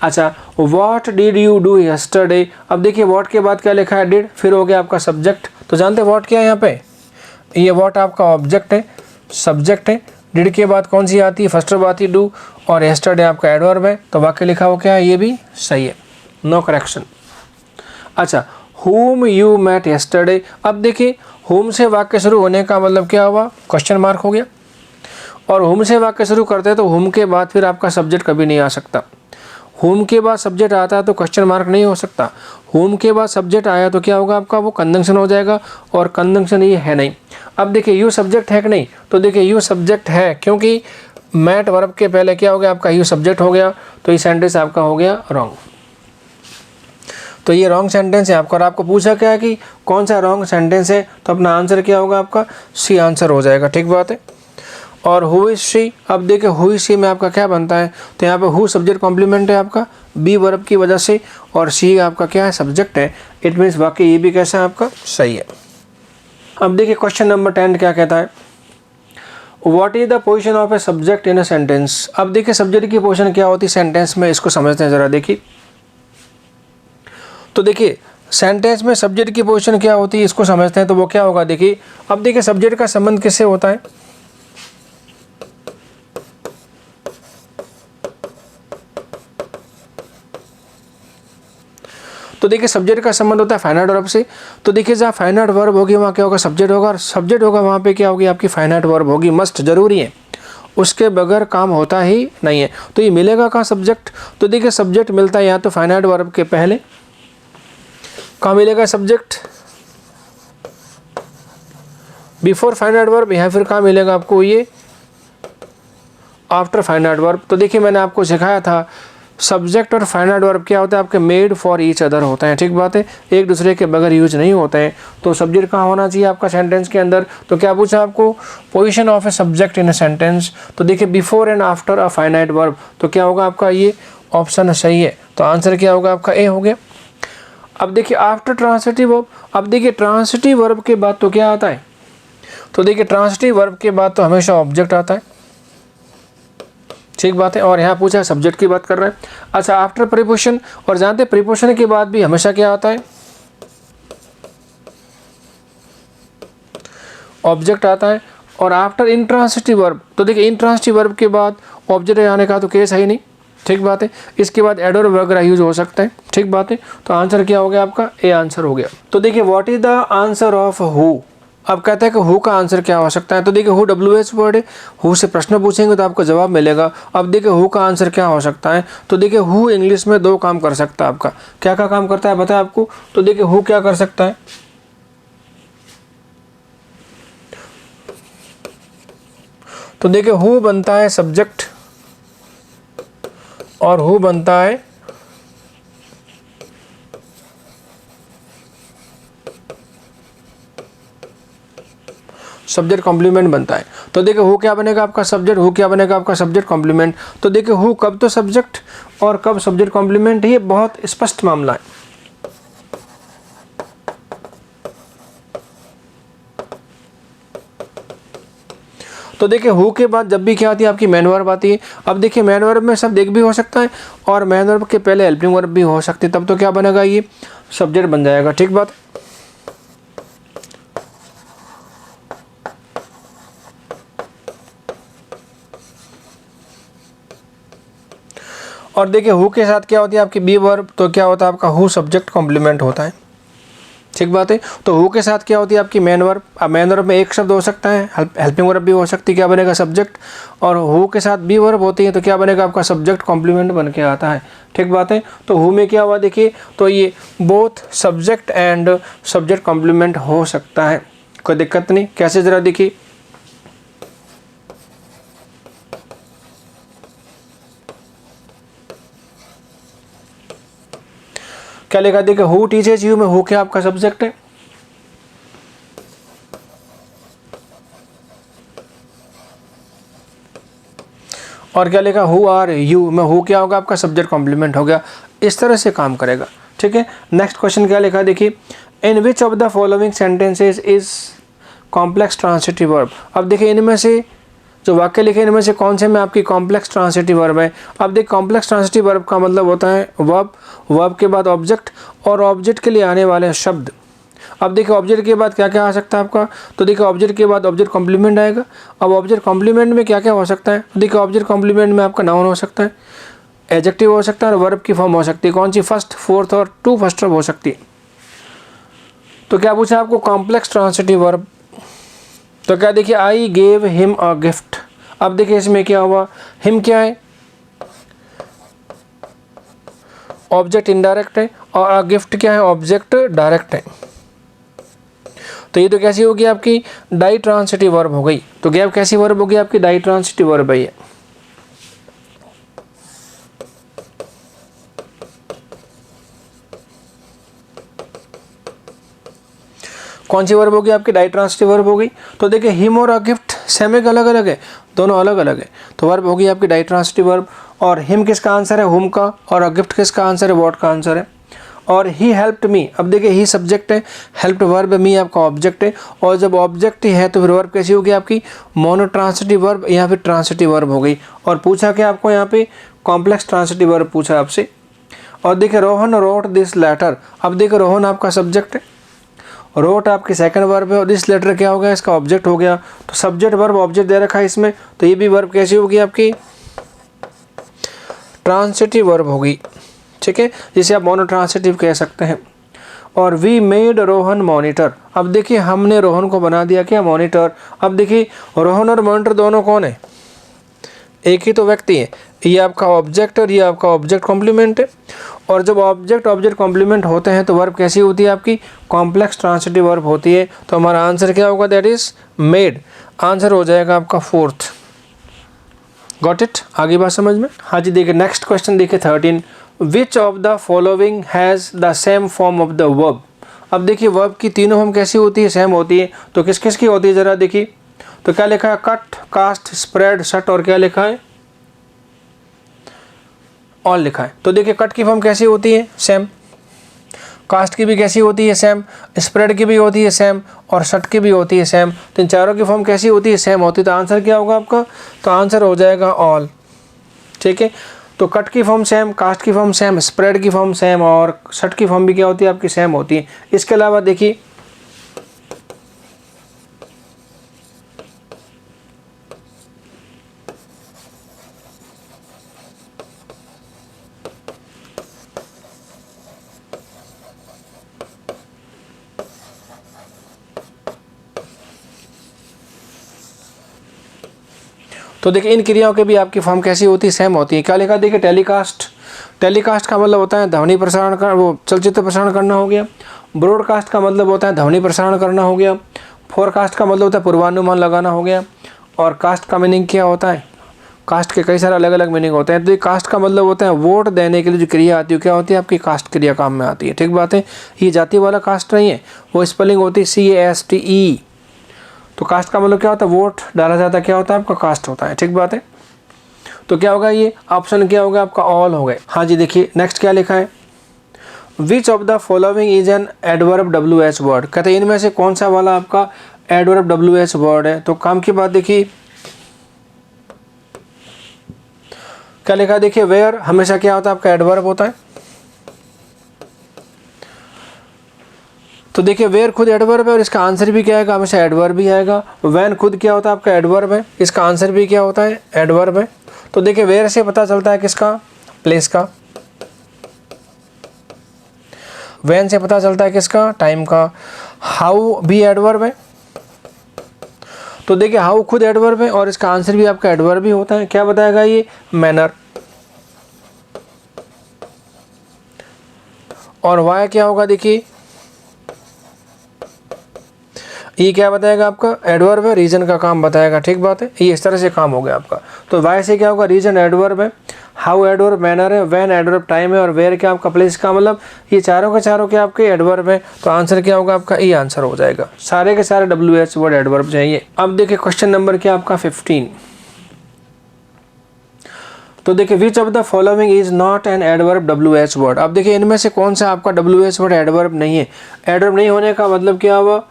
अच्छा, what did you do yesterday. अब देखिए व्हाट के बाद क्या लिखा है, डिड, फिर हो गया आपका सब्जेक्ट। तो जानते हैं व्हाट क्या है यहाँ पे, ये व्हाट आपका ऑब्जेक्ट है, सब्जेक्ट है। डिड के बाद कौन सी आती है, फर्स्ट वर्ब आती है डू, और यस्टरडे आपका एडवर्ब है, तो वाक्य लिखा हो क्या है, ये भी सही है, नो करेक्शन। अच्छा, whom you met yesterday। अब देखिए whom से वाक्य शुरू होने का मतलब क्या हुआ, क्वेश्चन मार्क हो गया, और whom से वाक्य शुरू करते हैं तो whom के बाद फिर आपका सब्जेक्ट कभी नहीं आ सकता। whom के बाद सब्जेक्ट आता है तो क्वेश्चन मार्क नहीं हो सकता। whom के बाद सब्जेक्ट आया तो क्या होगा आपका, वो कंजंक्शन हो जाएगा, और कंजंक्शन ये है नहीं। अब देखिए यू सब्जेक्ट है कि नहीं, तो देखिए यू सब्जेक्ट है, क्योंकि मैट वर्ब के पहले क्या हो गया आपका, यू सब्जेक्ट हो गया, तो ये सेंटेंस आपका हो गया रॉन्ग। तो ये रॉन्ग सेंटेंस है आपका, और आपको पूछा क्या है कि कौन सा रॉन्ग सेंटेंस है, तो अपना आंसर क्या होगा आपका, सी आंसर हो जाएगा, ठीक बात है। और हु इज शी। अब देखिए हु इज शी में आपका क्या बनता है, तो यहाँ पे हु सब्जेक्ट कॉम्प्लीमेंट है आपका बी वर्ब की वजह से, और शी आपका क्या है, सब्जेक्ट है। इट मीन्स वाकई ये भी कैसा है आपका, सही है। अब देखिए क्वेश्चन नंबर 10 क्या कहता है, what is the position of a subject in a sentence. अब देखिए सब्जेक्ट की पोजीशन क्या होती है सेंटेंस में, इसको समझते हैं ज़रा। देखिए तो देखिए सेंटेंस में सब्जेक्ट की पोजीशन क्या होती है, इसको समझते हैं, तो वो क्या होगा देखिए। अब देखिए सब्जेक्ट का संबंध किससे होता है, तो देखिए सब्जेक्ट का संबंध होता है फाइनाइट वर्ब से। तो देखिए जहाँ फाइनाइट वर्ब होगी वहाँ क्या होगा, सब्जेक्ट होगा, और सब्जेक्ट होगा वहाँ पे क्या होगी आपकी, फाइनाइट वर्ब होगी, मस्ट जरूरी है, उसके बगैर काम होता ही नहीं है। तो ये मिलेगा कहाँ सब्जेक्ट, तो देखिए सब्जेक्ट मिलता है या तो फाइनाइट वर्ब के पहले, कहाँ मिलेगा सब्जेक्ट, बिफोर फाइनाइट वर्ब, या फिर कहाँ मिलेगा आपको ये आफ्टर फाइनाइट वर्ब। तो देखिए मैंने आपको सिखाया था सब्जेक्ट और फाइनाइट वर्ब क्या होता है आपके, मेड फॉर ईच अदर होते हैं, ठीक बात है, एक दूसरे के बगैर यूज नहीं होते हैं। तो सब्जेक्ट कहाँ होना चाहिए आपका सेंटेंस के अंदर, तो क्या पूछा आपको, position of a subject in a sentence. तो देखिए before and after a finite verb, तो क्या होगा आपका ये ऑप्शन सही है, तो आंसर क्या होगा आपका ए हो गया। अब देखिए आफ्टर ट्रांसिटिव वर्ब। अब देखिए ट्रांसिटिव वर्ब के बाद तो क्या आता है, तो देखिए ट्रांसिटिव वर्ब के बाद तो हमेशा ऑब्जेक्ट आता है, ठीक बात है, और यहाँ पूछा है सब्जेक्ट की बात कर रहे हैं। अच्छा आफ्टर प्रीपोजिशन, और जानते हैं प्रीपोजिशन के बाद भी हमेशा क्या आता है, ऑब्जेक्ट आता है। और आफ्टर इंट्रांसिटिव वर्ब, तो देखिए इंट्रांसिटिव वर्ब के बाद ऑब्जेक्ट आने का तो केस है ही नहीं, ठीक बात है। इसके बाद एड और वगैरह यूज हो सकता है, ठीक बात है। तो आंसर क्या हो गया आपका, ए आंसर हो गया। तो देखिए what is the answer of who. अब कहते हैं कि हु का आंसर क्या हो सकता है। तो देखिए हु WH वर्ड है, हु से प्रश्न पूछेंगे तो आपको जवाब मिलेगा। अब देखिए हु का आंसर क्या हो सकता है। तो देखिए हु इंग्लिश में 2 काम कर सकता है आपका। क्या क्या काम करता है बताया आपको। तो देखिए हु क्या कर सकता है। तो देखिए हु बनता है सब्जेक्ट और हु बनता है सब्जेक्ट कॉम्प्लीमेंट बनता है। तो देखिए हु क्या बनेगा आपका सब्जेक्ट, हु क्या बनेगा आपका सब्जेक्ट कॉम्प्लीमेंट। तो देखिए हु कब तो सब्जेक्ट और कब सब्जेक्ट कॉम्प्लीमेंट, ये बहुत स्पष्ट मामला है। तो देखिए हु के बाद जब भी क्या आती है आपकी मैन वर्ब आती है। अब देखिए मैन वर्ब में शब्द एक भी हो सकता है और मैन वर्ब के पहले हेल्पिंग वर्ब भी हो सकती है, तब तो क्या बनेगा, ये सब्जेक्ट बन जाएगा, ठीक बात। और देखिए हु के साथ क्या होती है आपकी बी वर्ब, तो क्या होता है आपका हु सब्जेक्ट कॉम्प्लीमेंट होता है, ठीक बात है। तो हु के साथ क्या होती है आपकी मैन वर्ब। अब मैन वर्ब में एक शब्द हो सकता है, हेल्पिंग वर्ब भी हो सकती है, क्या बनेगा सब्जेक्ट। और हु के साथ बी वर्ब होती है तो क्या बनेगा आपका सब्जेक्ट कॉम्प्लीमेंट बन के आता है, ठीक बात है। तो हु में क्या हुआ देखिए, तो ये both subject and subject complement हो सकता है, कोई दिक्कत नहीं। कैसे जरा देखिए, क्या लिखा देखिए हु टीचर्स यू में हु क्या आपका सब्जेक्ट है और क्या लिखा हु आर यू में हु क्या होगा आपका सब्जेक्ट कॉम्प्लीमेंट हो गया। इस तरह से काम करेगा, ठीक है। नेक्स्ट क्वेश्चन क्या लिखा देखिए, in which of the following sentences is complex transitive verb. अब देखिए इनमें से जो वाक्य लिखे इनमें से कौन से में आपकी कॉम्प्लेक्स ट्रांसिटिव वर्ब है। अब देखिए कॉम्प्लेक्स ट्रांसिटिव वर्ब का मतलब होता है वर्ब, वर्ब के बाद ऑब्जेक्ट और ऑब्जेक्ट के लिए आने वाले शब्द। अब देखिए ऑब्जेक्ट के बाद क्या क्या आ सकता है आपका। तो देखिए ऑब्जेक्ट के बाद ऑब्जेक्ट कॉम्प्लीमेंट आएगा। अब ऑब्जेक्ट कॉम्प्लीमेंट में क्या क्या हो सकता है। देखिए ऑब्जेक्ट कॉम्प्लीमेंट में आपका नाउन हो सकता है, एडजेक्टिव हो सकता है और वर्ब की फॉर्म हो सकती है। कौन सी, फर्स्ट, फोर्थ और टू फर्स्ट वर्ब हो सकती है। तो क्या पूछा आपको, कॉम्प्लेक्स ट्रांसिटिव वर्ब। तो क्या देखिए I gave him a gift. अब देखिए इसमें क्या हुआ, हिम क्या है, ऑब्जेक्ट इनडायरेक्ट है और अ गिफ्ट क्या है, ऑब्जेक्ट डायरेक्ट है। तो ये तो कैसी होगी आपकी डाई ट्रांसिटिव वर्ब हो गई। तो गैप कैसी वर्ब होगी आपकी, डाई ट्रांसिटिव वर्ब है ये। कौन सी वर्ब होगी आपकी, डाई ट्रांसिटिव वर्ब हो गई। तो देखिए हिम और अ गिफ्ट सेम है, अलग अलग है, दोनों अलग अलग है। तो वर्ब होगी आपकी डाई ट्रांसिटिव वर्ब। और हिम किसका आंसर है, हुम का, और अ गिफ्ट किसका आंसर है, व्हाट का आंसर है। और ही हेल्प्ड मी, अब देखिए ही सब्जेक्ट है, हेल्प्ड वर्ब, मी आपका ऑब्जेक्ट है। और जब ऑब्जेक्ट ही है तो फिर वर्ब कैसी होगी आपकी, मोनो ट्रांसिटिव वर्ब या फिर ट्रांसिटिव वर्ब हो गई। और पूछा क्या आपको यहाँ पे, कॉम्प्लेक्स ट्रांसिटिव वर्ब पूछा आपसे। और देखिए रोहन रोट दिस लेटर। अब देखिए रोहन आपका सब्जेक्ट है, रोट आपकी सेकंड वर्ब है और दिस लेटर क्या हो गया, इसका ऑब्जेक्ट हो गया। तो सब्जेक्ट वर्ब ऑब्जेक्ट दे रखा है इसमें, तो ये भी वर्ब कैसी होगी आपकी, ट्रांसिटिव वर्ब होगी, ठीक है, जिसे आप मोनो ट्रांसिटिव कह सकते हैं। और वी मेड रोहन मॉनिटर। अब देखिए हमने रोहन को बना दिया क्या, मॉनिटर। अब देखिए रोहन और मॉनिटर दोनों कौन है, एक ही तो व्यक्ति है। ये आपका ऑब्जेक्ट और ये आपका ऑब्जेक्ट कॉम्प्लीमेंट है। और जब ऑब्जेक्ट ऑब्जेक्ट कॉम्प्लीमेंट होते हैं तो वर्ब कैसी होती है आपकी, कॉम्प्लेक्स ट्रांसिटिव वर्ब होती है। तो हमारा आंसर क्या होगा, दैट इज मेड। आंसर हो जाएगा आपका फोर्थ। गॉट इट, आगे बात समझ में। हाँ जी देखिए नेक्स्ट क्वेश्चन देखिए 13, विच of the following has the same form of the verb. अब देखिए वर्ब की तीनों फॉर्म कैसी होती है, सेम होती है। तो किस किस की होती है जरा देखिए। तो क्या लिखा है, कट, कास्ट, स्प्रेड, शट और क्या लिखा है, ऑल लिखा है। तो देखिए कट की फॉर्म कैसी होती है, सेम। कास्ट की भी कैसी होती है, सेम। स्प्रेड की भी होती है सेम और शट की भी होती है सेम। तो इन चारों की फॉर्म कैसी होती है, सेम होती है। तो आंसर क्या होगा आपका, तो आंसर हो जाएगा ऑल, ठीक है। तो कट की फॉर्म सेम, कास्ट की फॉर्म सेम, स्प्रेड की फॉर्म सेम और शट की फॉर्म भी क्या होती है आपकी, सेम होती है। इसके अलावा देखिए तो देखिए इन क्रियाओं के भी आपकी फॉर्म कैसी होती है, सेम होती है। क्या लिखा देखिए टेलीकास्ट, टेलीकास्ट का मतलब होता है ध्वनि प्रसारण कर, वो चलचित्र प्रसारण करना हो गया। ब्रॉडकास्ट का मतलब होता है ध्वनि प्रसारण करना हो गया। फोरकास्ट का मतलब होता है पूर्वानुमान लगाना हो गया। और कास्ट का मीनिंग क्या होता है, कास्ट के कई सारे अलग अलग मीनिंग होते हैं। तो ये कास्ट का मतलब होता है वोट देने के लिए जो क्रिया आती है क्या होती है आपकी कास्ट क्रिया काम में आती है। ठीक बात है, ये जाति वाला कास्ट नहीं है, वो स्पेलिंग होती है CASTE। तो कास्ट का मतलब क्या होता है वोट डाला जाता है, क्या होता है आपका कास्ट होता है। ठीक बात है, तो क्या होगा ये ऑप्शन क्या होगा आपका ऑल हो गए। हाँ जी देखिए नेक्स्ट क्या लिखा है, विच of the following is an adverb WH word. कहते हैं इनमें से कौन सा वाला आपका एडवर्ब WH वर्ड है। तो काम की बात देखिए क्या लिखा देखिए वेयर हमेशा क्या होता है आपका एडवर्ब होता है। तो देखिए वेयर खुद एडवर्ब है और इसका आंसर भी क्या आएगा, हमेशा एडवर्ब भी आएगा। वैन खुद क्या होता है आपका एडवर्ब है, इसका आंसर भी क्या होता है एडवर्ब है। तो देखिए वेयर से पता चलता है किसका, प्लेस का। वैन से पता चलता है किसका, टाइम का। हाउ भी एडवर्ब है, तो देखिए हाउ खुद एडवर्ब है और इसका आंसर भी आपका एडवर्ब भी होता है। क्या बताएगा ये, मैनर। और वाई क्या होगा देखिए, ये क्या बताएगा आपका एडवर्ब है, रीजन का काम बताएगा। ठीक बात है, ये इस तरह से काम हो गया आपका। तो वाई से क्या होगा, रीजन एडवर्ब है, हाउ एडवर्ब मैनर है, व्हेन एडवर्ब टाइम है और वेयर क्या आपका प्लेस का। मतलब ये चारों के चारों क्या आपके एडवर्ब है। तो आंसर क्या होगा आपका, ये आंसर हो जाएगा। सारे के सारे WH वर्ड एडवर्ब चाहिए। अब देखिए क्वेश्चन नंबर क्या आपका 15। तो देखिए which of the following is not an adverb WH word. अब देखिए इनमें से कौन सा आपका WH वर्ड एडवर्ब नहीं है। एडवर्ब नहीं होने का मतलब क्या हुआ,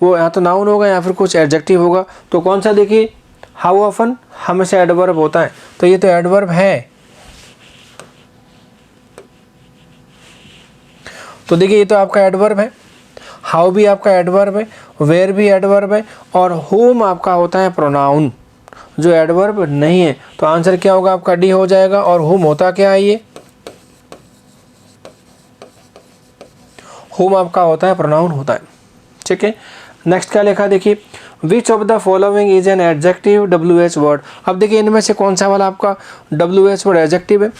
वो या तो नाउन होगा या फिर कुछ एडजेक्टिव होगा। तो कौन सा देखिए, हाउ ऑफन हमेशा एडवर्ब होता है, तो ये तो एडवर्ब है। तो देखिए ये तो आपका एडवर्ब है, हाउ भी आपका एडवर्ब है, वेयर भी एडवर्ब है और होम आपका होता है प्रोनाउन जो एडवर्ब नहीं है। तो आंसर क्या होगा आपका डी हो जाएगा। और होम होता क्या है, ये होम आपका होता है प्रोनाउन होता है। ठीक है, नेक्स्ट क्या लिखा देखिए, which of the following is an adjective WH word. अब देखिए इनमें से कौन सा वाला आपका WH वर्ड एडजेक्टिव है।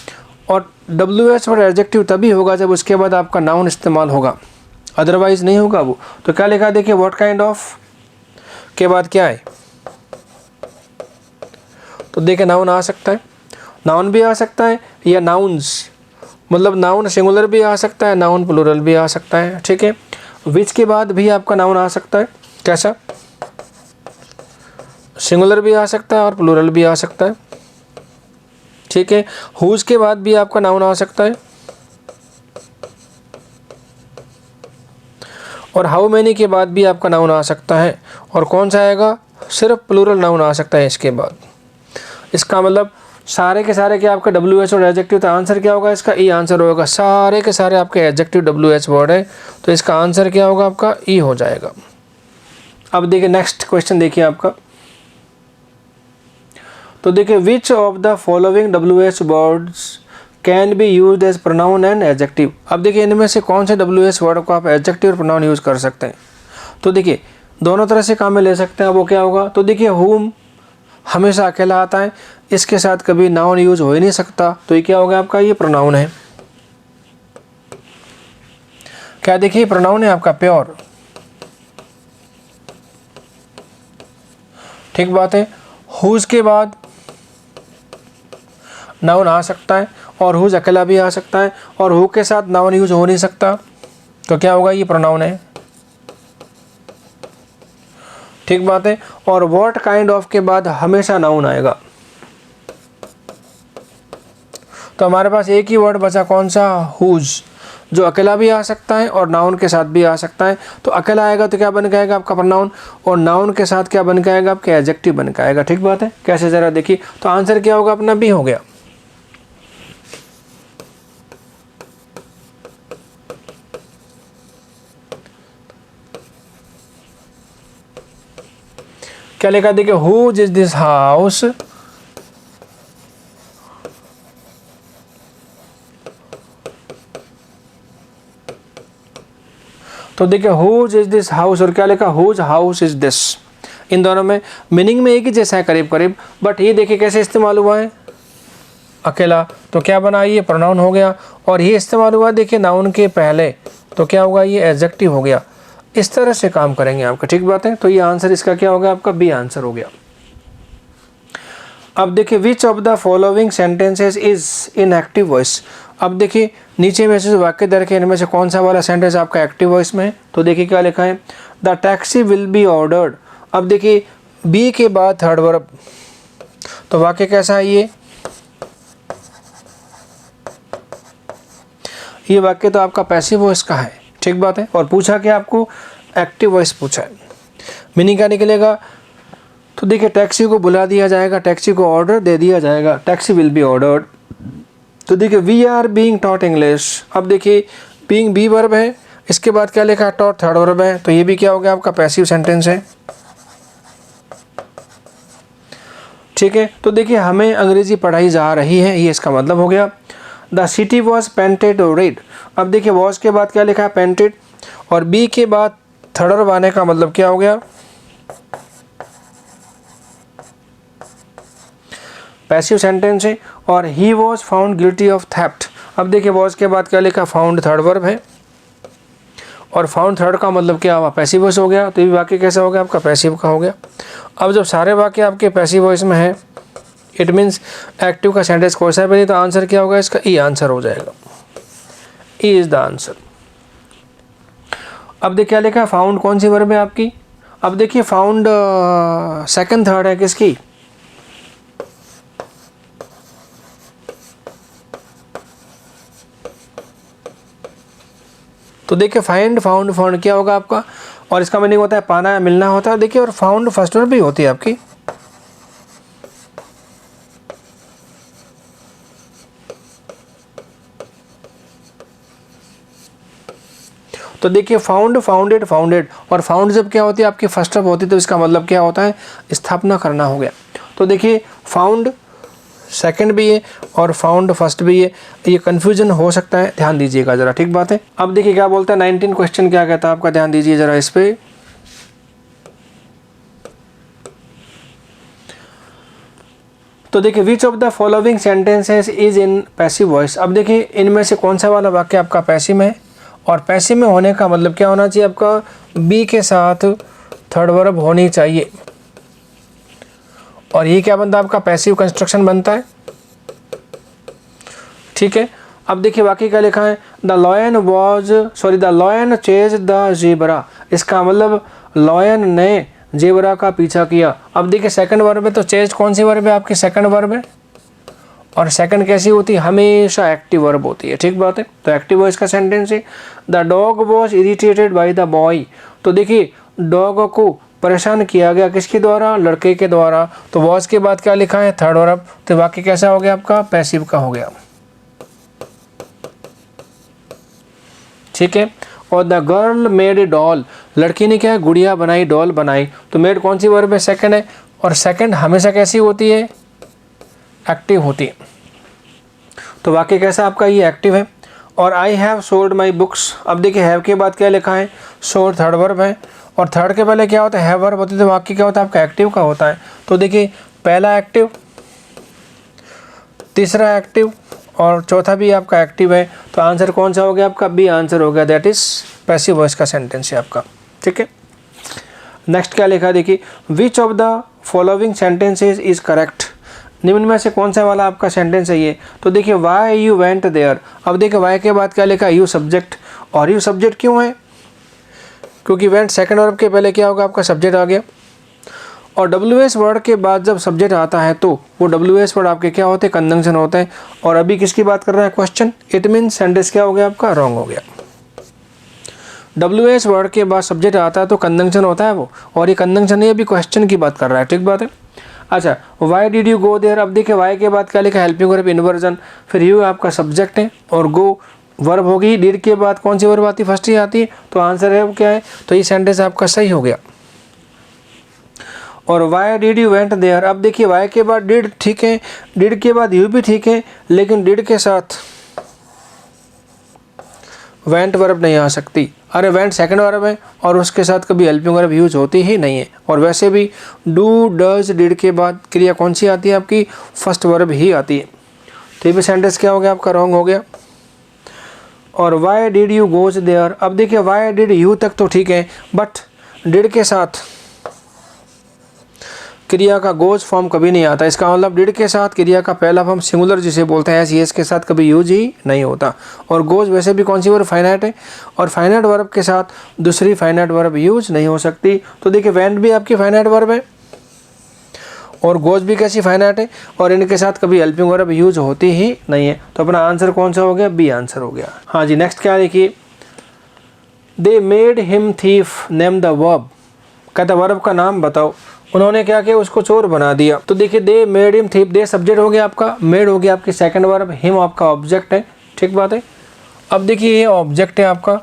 और WH वर्ड एडजेक्टिव तभी होगा जब उसके बाद आपका नाउन इस्तेमाल होगा, अदरवाइज नहीं होगा वो। तो क्या लिखा देखिए, व्हाट काइंड ऑफ के बाद क्या है। तो देखिए नाउन आ सकता है, नाउन भी आ सकता है या नाउन्स, मतलब नाउन सिंगुलर भी आ सकता है, नाउन प्लूरल भी आ सकता है। ठीक है, विच के बाद भी आपका नाउन आ सकता है, कैसा, सिंगुलर भी आ सकता है और प्लूरल भी आ सकता है। ठीक है, हुज के बाद भी आपका नाउन आ सकता है और हाउ मैनी के बाद भी आपका नाउन आ सकता है। और कौन सा आएगा, सिर्फ प्लूरल नाउन आ सकता है इसके बाद। इसका मतलब सारे के सारे क्या आपका WH वर्ड एडजेक्टिव। तो आंसर क्या होगा इसका, ई आंसर होगा। सारे के सारे आपके एडजेक्टिव WH वर्ड है, तो इसका आंसर क्या होगा आपका ई हो जाएगा। अब देखिए नेक्स्ट क्वेश्चन देखिए आपका। तो देखिए which of the following WH words can be used as pronoun and adjective. अब देखिए इनमें से कौन से WH वर्ड को आप एडजेक्टिव और प्रोनाउन यूज कर सकते हैं। तो देखिए दोनों तरह से काम में ले सकते हैं। वो क्या होगा, तो देखिए हुम हमेशा अकेला आता है, इसके साथ कभी नाउन यूज हो ही नहीं सकता, तो ये क्या होगा आपका, ये प्रोनाउन है। क्या देखिए प्रोनाउन है आपका प्योर। ठीक बात है, हुज के बाद नाउन आ सकता है और हुज अकेला भी आ सकता है और हु के साथ नाउन यूज हो नहीं सकता, तो क्या होगा, ये प्रोनाउन है। ठीक बात है, और व्हाट काइंड ऑफ के बाद हमेशा नाउन आएगा। तो हमारे पास एक ही वर्ड बचा, कौन सा, हुज, जो अकेला भी आ सकता है और नाउन के साथ भी आ सकता है। तो अकेला आएगा तो क्या बन के आएगा आपका प्रोनाउन, और नाउन के साथ क्या बन के आएगा आपके एडजेक्टिव बन के आएगा। ठीक बात है, कैसे जरा देखिए। तो आंसर क्या होगा अपना बी हो गया। क्या लिखा देखिए, हुज इज दिस हाउस। तो देखिए हुज इज दिस हाउस और क्या लिखा, हुज हाउस इज दिस। इन दोनों में मीनिंग में एक ही जैसा है करीब करीब, बट ये देखिए कैसे इस्तेमाल हुआ है अकेला, तो क्या बना, ये प्रोनाउन हो गया। और ये इस्तेमाल हुआ देखिए नाउन के पहले, तो क्या होगा, ये एडजेक्टिव हो गया। इस तरह से काम करेंगे आपका, ठीक बात है। तो ये आंसर इसका क्या होगा, आपका बी आंसर हो गया। अब देखिए which of the following sentences is in active voice. अब देखिए नीचे में से जो वाक्य दर के इनमें से कौन सा वाला सेंटेंस आपका एक्टिव वॉइस में है, तो देखिए क्या लिखा है, the taxi will be ordered. अब देखिए बी के बाद थर्ड वर्ब, तो वाक्य कैसा है ये वाक्य तो आपका पैसिव वॉइस का है, ठीक बात है। और पूछा क्या आपको, एक्टिव वॉइस पूछा है। मीनिंग क्या निकलेगा, तो देखिए टैक्सी को बुला दिया जाएगा, टैक्सी को ऑर्डर दे दिया जाएगा, टैक्सी विल बी ऑर्डर्ड। तो देखिए we are being taught English. अब देखिए बीइंग बी वर्ब है, इसके बाद क्या लिखा है, टॉट थर्ड वर्ब है, तो ये भी क्या हो गया आपका पैसिव सेंटेंस है, ठीक है। तो देखिए हमें अंग्रेजी पढ़ाई जा रही है, ये इसका मतलब हो गया। The city was painted red. अब देखिए वॉज के बाद क्या लिखा है, पेंटेड, और बी के बाद थर्ड वर्ब आने का मतलब क्या हो गया, पैसिव सेंटेंस है। और he was found guilty of theft. अब देखिए वॉज के बाद क्या लिखा, फाउंड थर्ड वर्ब है, और फाउंड थर्ड का मतलब क्या हुआ, पैसिव वॉइस हो गया। तो ये वाक्य कैसा हो गया, आपका पैसिव का हो गया। अब जब सारे वाक्य आपके पैसिव वॉइस में है, इट मीन्स एक्टिव का सेंटेंस कोई सा भी नहीं, तो आंसर क्या होगा इसका, ई आंसर हो जाएगा। E is the answer. अब देखिए क्या लिखा है, फाउंड कौन सी वर्ब है आपकी, अब देखिए फाउंड सेकंड थर्ड है किसकी, तो देखिए फाइंड फाउंड, फाउंड क्या होगा आपका, और इसका मीनिंग होता है पाना या मिलना होता है। देखिए और फाउंड फर्स्ट वर्ब भी होती है आपकी, तो देखिए फाउंड, फाउंडेड, फाउंडेड, और फाउंड जब क्या होती है आपकी फर्स्ट वर्ब होती है, तो इसका मतलब क्या होता है, स्थापना करना हो गया। तो देखिए फाउंड सेकंड भी है और फाउंड फर्स्ट भी है, ये कन्फ्यूजन हो सकता है, ध्यान दीजिएगा ज़रा, ठीक बात है। अब देखिए क्या बोलता है 19 क्वेश्चन क्या कहता है आपका, ध्यान दीजिए ज़रा इस पे। तो देखिए which of the following sentences is in passive voice. अब देखिए इनमें से कौन सा वाला वाक्य आपका पैसिव में है, और पैसिव में होने का मतलब क्या होना चाहिए आपका, बी के साथ थर्ड वर्ब होनी चाहिए, और ये क्या बनता है आपका पैसिव कंस्ट्रक्शन बनता है, ठीक है। अब देखिए वाक्य क्या लिखा है, the lion chase the zebra. इसका मतलब लॉयन ने ज़ेबरा का पीछा किया। अब देखिए सेकंड वर्ब है, तो चेज कौन सी वर्ब है आपकी, सेकंड वर्ब है, और सेकंड कैसी होती है, हमेशा एक्टिव वर्ब होती है, ठीक बात है। तो एक्टिव वॉइस का सेंटेंस है, the dog was irritated by the boy. तो देखिए डॉग को परेशान किया गया किसके द्वारा, लड़के के द्वारा। तो वॉज के बाद क्या लिखा है, थर्ड वर्ब, तो वाक्य कैसा हो गया आपका, पैसिव का हो गया, ठीक है। और the girl made a doll, लड़की ने क्या है, गुड़िया बनाई, डॉल बनाई। तो मेड कौन सी वर्ब है, सेकंड है, और सेकंड हमेशा कैसी होती है, एक्टिव होती है। तो वाक्य कैसा आपका, ये एक्टिव है। और I have sold my books. अब देखिए हैव के बाद क्या लिखा है, सोल्ड थर्ड वर्ब है, और थर्ड के पहले क्या होता है, हैव वर्ब होती है, तो वाक्य क्या होता है आपका एक्टिव का होता है। तो देखिए पहला एक्टिव, तीसरा एक्टिव, और चौथा भी आपका एक्टिव है। तो आंसर कौन सा हो गया आपका, बी आंसर हो गया, दैट इज पैसिव वॉइस का सेंटेंस है आपका, ठीक है। नेक्स्ट क्या लिखा है देखिए, which of the following sentences is correct. निम्न में से कौन सा वाला आपका सेंटेंस है ये, तो देखिए वाई यू वेंट देयर। अब देखिए वाई के बाद क्या लिखा, यू सब्जेक्ट, और यू सब्जेक्ट क्यों है, क्योंकि वेंट सेकंड वर्ब के पहले क्या होगा आपका, सब्जेक्ट आ गया। और WS वर्ड के बाद जब सब्जेक्ट आता है तो वो WS वर्ड आपके क्या होते हैं, कंजंक्शन होते हैं। और अभी किसकी बात कर रहे हैं, क्वेश्चन, इट मीन्स सेंटेंस क्या हो गया आपका, रॉन्ग हो गया। WS वर्ड के बाद सब्जेक्ट आता है तो कंजंक्शन होता है वो, और ये कंजंक्शन नहीं, अभी क्वेश्चन की बात कर रहा है, ठीक बात है। अच्छा, why did you go there. अब देखिए वाई के बाद क्या लिखा, हेल्पिंग वर्ब इन्वर्जन, फिर यू आपका सब्जेक्ट है, और गो वर्ब होगी। डिड के बाद कौन सी वर्ब आती है, फर्स्ट ही आती है, तो आंसर है वो क्या है, तो ये सेंटेंस आपका सही हो गया। और why did you went there. अब देखिए वाई के बाद डिड ठीक है, डिड के बाद यू भी ठीक है, लेकिन डिड के साथ वेंट वर्ब नहीं आ सकती। अरे वेंट सेकंड वर्ब है और उसके साथ कभी हेल्पिंग वर्ब यूज होती ही नहीं है। और वैसे भी डू डज डिड के बाद क्रिया कौन सी आती है आपकी, फर्स्ट वर्ब ही आती है। तो ये भी सेंटेंस क्या हो गया आपका, रॉन्ग हो गया। और why did you goes there, अब देखिए वाई डिड यू तक तो ठीक है, बट डिड के साथ क्रिया का गोज फॉर्म कभी नहीं आता। इसका मतलब डिड के साथ क्रिया का पहला फॉर्म सिंगुलर जिसे बोलते हैं एस के साथ कभी यूज ही नहीं होता। और गोज वैसे भी कौन सी वर्ब, फाइनाइट है, और फाइनाइट वर्ब के साथ दूसरी फाइनाइट वर्ब यूज नहीं हो सकती। तो देखिए वेंट भी आपकी फाइनाइट वर्ब है और गोज भी कैसी, फाइनाइट है, और इनके साथ कभी हेल्पिंग वर्ब यूज होती ही नहीं है। तो अपना आंसर कौन सा हो गया, बी आंसर हो गया। हाँ जी, नेक्स्ट क्या देखिए, they made him thief name the verb, कहता वर्ब का नाम बताओ। उन्होंने क्या किया, उसको चोर बना दिया। तो देखिए they made him thief, they subject हो गया आपका, मेड हो गया आपकी सेकंड वर्ब, हिम आपका ऑब्जेक्ट है, ठीक बात है। अब देखिए ये ऑब्जेक्ट है आपका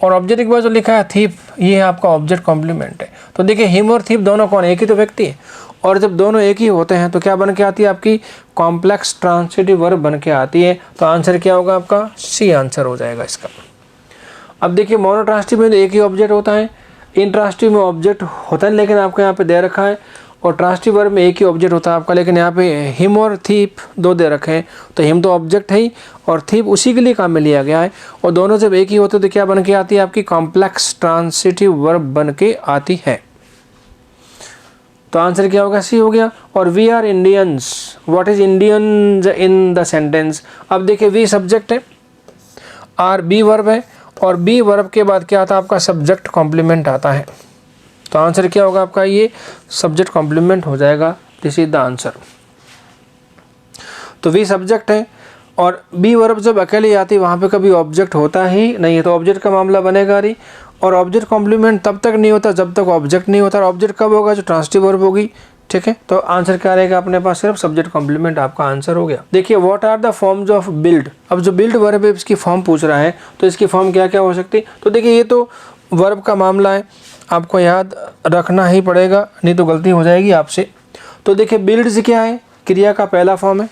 और ऑब्जेक्ट के बाद जो लिखा है थीफ, ये है आपका ऑब्जेक्ट कॉम्प्लीमेंट है। तो देखिए हिम और थीफ दोनों कौन, एक ही तो व्यक्ति है, और जब दोनों एक ही होते हैं तो क्या बन के आती है आपकी, कॉम्प्लेक्स ट्रांसिटिव वर्ब बन के आती है। तो आंसर क्या होगा आपका, सी आंसर हो जाएगा इसका। अब देखिए मोनोट्रांसिटिव में तो एक ही ऑब्जेक्ट होता है, इंट्रांसिटिव में ऑब्जेक्ट होता है लेकिन आपको यहाँ पे दे रखा है, और ट्रांसिटिव वर्ब में एक ही ऑब्जेक्ट होता है आपका, लेकिन यहाँ पे हिम और थीप दो दे रखे हैं। तो हिम तो ऑब्जेक्ट है ही और थीप उसी के लिए काम में लिया गया है, और दोनों जब एक ही होते तो क्या बन के आती है आपकी, कॉम्प्लेक्स ट्रांसिटिव वर्ब बन के आती है। तो आंसर क्या होगा, सी हो गया। और we are Indians, what is Indians in the sentence, अब देखिए वी सब्जेक्ट है, आर बी वर्ब है, और बी वर्ब के बाद क्या आता है आपका, सब्जेक्ट कॉम्प्लीमेंट आता है। तो आंसर क्या होगा आपका, ये सब्जेक्ट कॉम्प्लीमेंट हो जाएगा, दिस इज द आंसर। तो वी सब्जेक्ट है और बी वर्ब जब अकेले आती है वहाँ पे कभी ऑब्जेक्ट होता ही नहीं है, तो ऑब्जेक्ट का मामला बनेगा नहीं। और ऑब्जेक्ट कॉम्प्लीमेंट तब तक नहीं होता जब तक ऑब्जेक्ट नहीं होता, और ऑब्जेक्ट कब होगा, जो ट्रांसिटिव वर्ब होगी, ठीक है। तो आंसर क्या रहेगा अपने पास, सिर्फ सब्जेक्ट कॉम्प्लीमेंट आपका आंसर हो गया। देखिए what are the forms of build, अब जो बिल्ड वर्ब है इसकी फॉर्म पूछ रहा है, तो इसकी फॉर्म क्या क्या हो सकती है। तो देखिए ये तो वर्ब का मामला है, आपको याद रखना ही पड़ेगा, नहीं तो गलती हो जाएगी आपसे। तो देखिए बिल्ड्स क्या है, क्रिया का पहला फॉर्म है,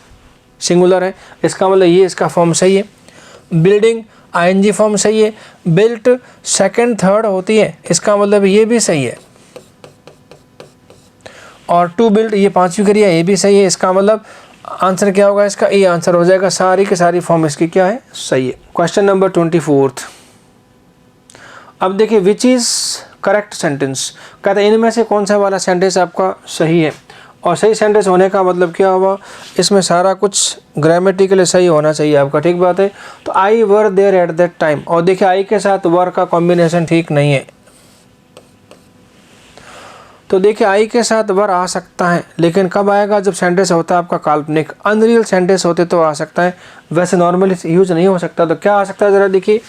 सिंगुलर है, इसका मतलब ये इसका फॉर्म सही है। बिल्डिंग आईएनजी फॉर्म सही है। बिल्ट सेकंड थर्ड होती है, इसका मतलब ये भी सही है। और टू बिल्ड ये पांचवी क्रिया, ये भी सही है, इसका मतलब आंसर क्या होगा इसका, ये आंसर हो जाएगा। सारी की सारी फॉर्म इसकी क्या है, सही है। Question number 24। अब देखिए विच इज करेक्ट सेंटेंस, कहते हैं इनमें से कौन सा वाला सेंटेंस आपका सही है। और सही सेंटेंस होने का मतलब क्या हुआ, इसमें सारा कुछ ग्रामेटिकली सही होना चाहिए आपका, ठीक बात है। तो I were there at that time, और देखिए आई के साथ वर का कॉम्बिनेशन ठीक नहीं है। तो देखिए आई के साथ वर आ सकता है, लेकिन कब आएगा, जब सेंटेंस होता है आपका काल्पनिक, अनरियल सेंटेंस होते तो आ सकता है, वैसे नॉर्मली यूज नहीं हो सकता। तो क्या आ सकता है, ज़रा देखिए,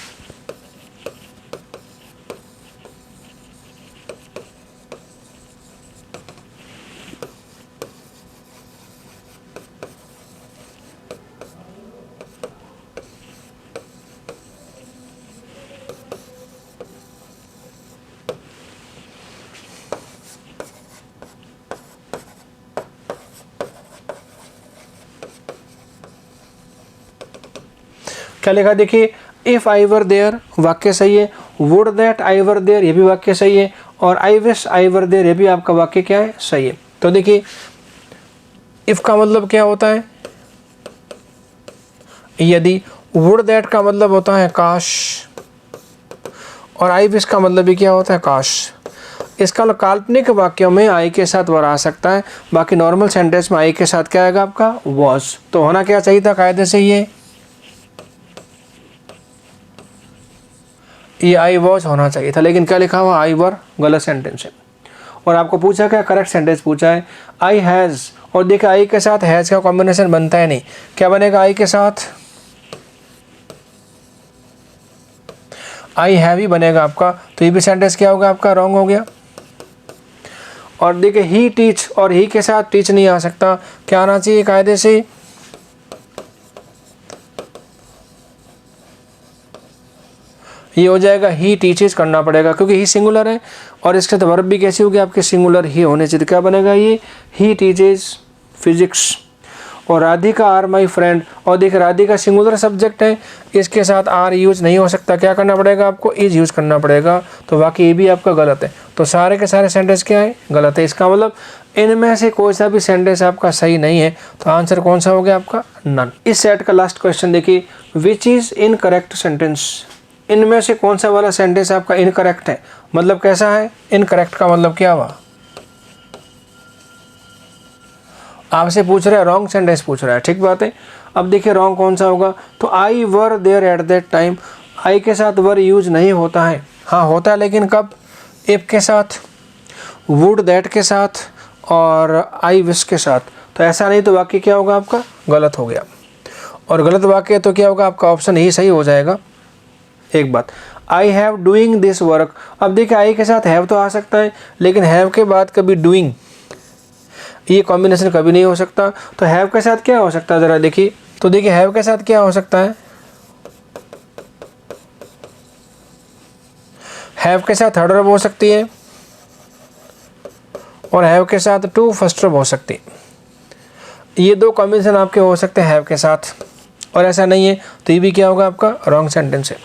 क्या लिखा देखिए, इफ़ आई वर देयर वाक्य सही है, would that I were there ये भी वाक्य सही है, और I wish I were there ये भी आपका वाक्य क्या है, सही है। तो देखिए इफ़ का मतलब क्या होता है, यदि, वुड दैट का मतलब होता है काश, और आई विश का मतलब भी क्या होता है, काश। इसका काल्पनिक वाक्यों में आई के साथ वर आ सकता है, बाकी नॉर्मल सेंटेंस में आई के साथ क्या आएगा आपका, वॉज। तो होना क्या चाहिए था कायदे से, ये आई वॉज होना चाहिए था, लेकिन क्या लिखा हुआ आई वर, गलत सेंटेंस है। और आपको पूछा क्या, करेक्ट सेंटेंस पूछा है, आई हैज़, और देखिए आई के साथ हैज़ का कॉम्बिनेशन बनता है नहीं, क्या बनेगा आई के साथ, आई हैव ही बनेगा आपका। तो ये भी सेंटेंस क्या होगा आपका, रॉन्ग हो गया। और देखिए ही टीच, और ही के साथ टीच नहीं आ सकता, क्या आना चाहिए कायदे से, ये हो जाएगा ही टीचेस करना पड़ेगा, क्योंकि ही सिंगुलर है, और इसके साथ वर्ब भी कैसी होगी आपके, सिंगुलर ही होने चाहिए। क्या बनेगा ये, ही टीचेस फिजिक्स। और राधिका आर माई फ्रेंड, और देखिए राधिका सिंगुलर सब्जेक्ट है, इसके साथ आर यूज नहीं हो सकता, क्या करना पड़ेगा आपको, इज यूज करना पड़ेगा। तो बाकी ये भी आपका गलत है। तो सारे के सारे सेंटेंस क्या है, गलत है। इसका मतलब इनमें से कोई सा भी सेंटेंस आपका सही नहीं है। तो आंसर कौन सा हो गया आपका, नन। इस सेट का लास्ट क्वेश्चन देखिए, विच इज इनकरेक्ट सेंटेंस, इनमें से कौन सा वाला सेंटेंस आपका इनकरेक्ट है। मतलब कैसा है, इनकरेक्ट का मतलब क्या हुआ, आपसे पूछ रहा है, रॉन्ग सेंटेंस पूछ रहा है, ठीक बात है। अब देखिए रॉन्ग कौन सा होगा, तो I were there at that time, I के साथ वर यूज नहीं होता है, हाँ होता है लेकिन कब, इफ के साथ, वुड दैट के साथ, और आई विश के साथ। तो ऐसा नहीं, तो वाक्य क्या होगा आपका, गलत हो गया। और गलत वाक्य तो क्या होगा आपका, ऑप्शन ही सही हो जाएगा। एक बात, I have doing this work, अब देखिए आई के साथ हैव तो आ सकता है, लेकिन हैव के बाद कभी डूइंग, ये कॉम्बिनेशन कभी नहीं हो सकता। तो हैव के साथ क्या हो सकता है ज़रा देखिए, तो देखिए हैव के साथ क्या हो सकता है, हैव के साथ थर्ड वर्ब हो सकती है, और हैव के साथ टू फर्स्ट वर्ब हो सकती है। ये दो कॉम्बिनेशन आपके हो सकते हैं हैव के साथ, और ऐसा नहीं है, तो ये भी क्या होगा आपका रॉन्ग सेंटेंस है।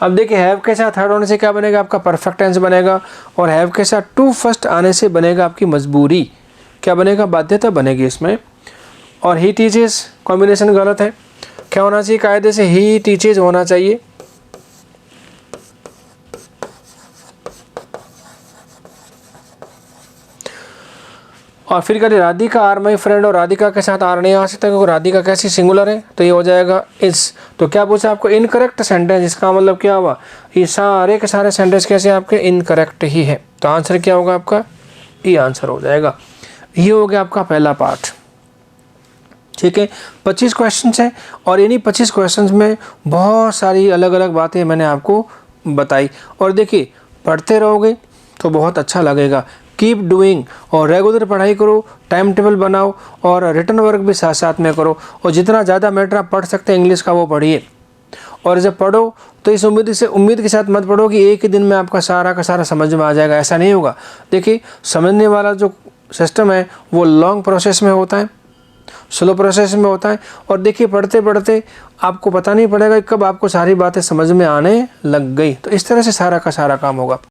अब देखिए हैव के साथ थर्ड होने से क्या बनेगा आपका, परफेक्ट टेंस बनेगा, और हैव के साथ टू फर्स्ट आने से बनेगा आपकी मजबूरी, क्या बनेगा, बाध्यता बनेगी इसमें। और ही टीचेस कॉम्बिनेशन गलत है, क्या होना चाहिए, कायदे से ही टीचेस होना चाहिए। और फिर करें राधिका आर माई फ्रेंड, और राधिका के साथ आर नहीं आ सकता क्योंकि राधिका कैसी सिंगुलर है, तो ये हो जाएगा इस। तो क्या पूछा आपको, इनकरेक्ट सेंटेंस, इसका मतलब क्या हुआ, ये सारे के सारे सेंटेंस कैसे आपके इनकरेक्ट ही है। तो आंसर क्या होगा आपका, ये आंसर हो जाएगा। ये हो गया आपका पहला पार्ट, ठीक है। 25 क्वेश्चन है, और इन्हीं 25 क्वेश्चन में बहुत सारी अलग अलग बातें मैंने आपको बताई। और देखिए पढ़ते रहोगे तो बहुत अच्छा लगेगा। कीप डूइंग, और रेगुलर पढ़ाई करो, टाइम टेबल बनाओ, और रिटर्न वर्क भी साथ साथ में करो, और जितना ज़्यादा मैटर आप पढ़ सकते हैं इंग्लिश का वो पढ़िए। और जब पढ़ो तो इस उम्मीद के साथ मत पढ़ो कि एक ही दिन में आपका सारा का सारा समझ में आ जाएगा, ऐसा नहीं होगा। देखिए समझने वाला जो सिस्टम है वो लॉन्ग प्रोसेस में होता है, स्लो प्रोसेस में होता है। और देखिए पढ़ते पढ़ते आपको पता नहीं पड़ेगा कब आपको सारी बातें समझ में आने लग गई। तो इस तरह से सारा का सारा काम होगा।